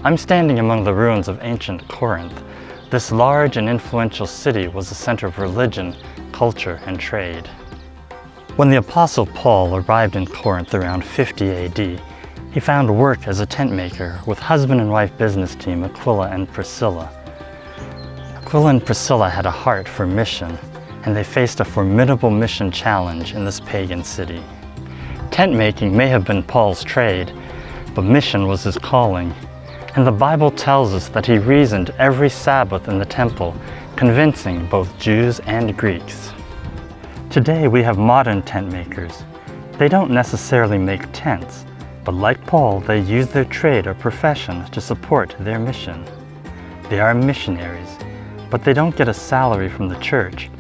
I'm standing among the ruins of ancient Corinth. This large and influential city was a center of religion, culture, and trade. When the Apostle Paul arrived in Corinth around 50 AD, he found work as a tent maker with husband and wife business team Aquila and Priscilla. Aquila and Priscilla had a heart for mission, and they faced a formidable mission challenge in this pagan city. Tent making may have been Paul's trade, but mission was his calling. And the Bible tells us that he reasoned every Sabbath in the temple, convincing both Jews and Greeks. Today we have modern tent makers. They don't necessarily make tents, but like Paul, they use their trade or profession to support their mission. They are missionaries, but they don't get a salary from the church.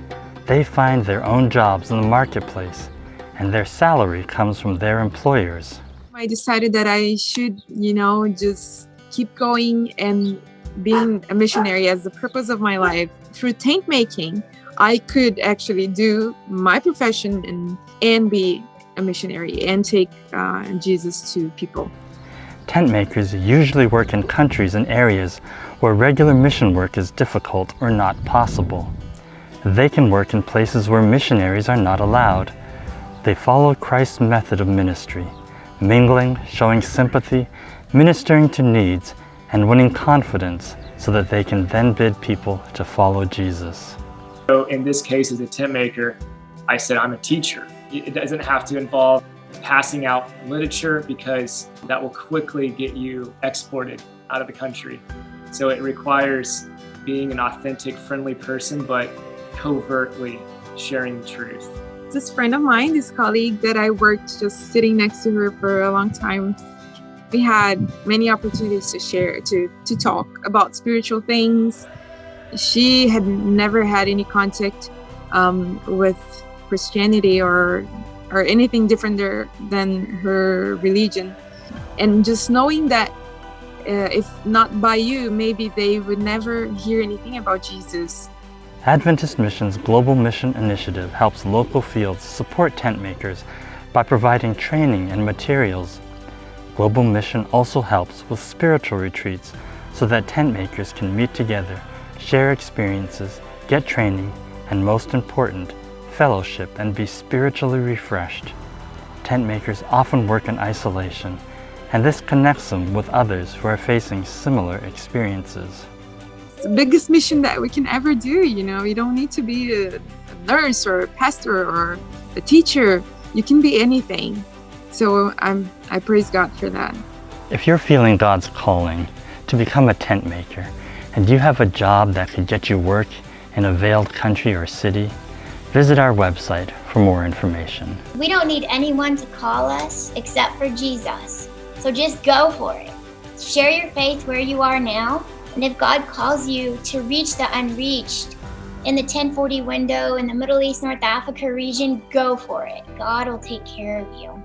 They find their own jobs in the marketplace, and their salary comes from their employers. I decided that I should, just keep going and being a missionary as the purpose of my life. Through tent making, I could actually do my profession and be a missionary and take Jesus to people. Tent makers usually work in countries and areas where regular mission work is difficult or not possible. They can work in places where missionaries are not allowed. They follow Christ's method of ministry, mingling, showing sympathy, ministering to needs, and winning confidence so that they can then bid people to follow Jesus. So in this case, as a tent maker, I said I'm a teacher. It doesn't have to involve passing out literature because that will quickly get you exported out of the country. So it requires being an authentic, friendly person, but covertly sharing the truth. This friend of mine, this colleague that I worked just sitting next to her for a long time, we had many opportunities to share, to talk about spiritual things. She had never had any contact with Christianity or anything different there than her religion. And just knowing that if not by you, maybe they would never hear anything about Jesus. Adventist Mission's Global Mission Initiative helps local fields support tent makers by providing training and materials. Global Mission also helps with spiritual retreats so that tent makers can meet together, share experiences, get training, and most important, fellowship and be spiritually refreshed. Tent makers often work in isolation, and this connects them with others who are facing similar experiences. It's the biggest mission that we can ever do, You don't need to be a nurse or a pastor or a teacher. You can be anything. So I praise God for that. If you're feeling God's calling to become a tent maker, and you have a job that could get you work in a veiled country or city, visit our website for more information. We don't need anyone to call us except for Jesus. So just go for it. Share your faith where you are now, and if God calls you to reach the unreached in the 1040 window in the Middle East, North Africa region, go for it. God will take care of you.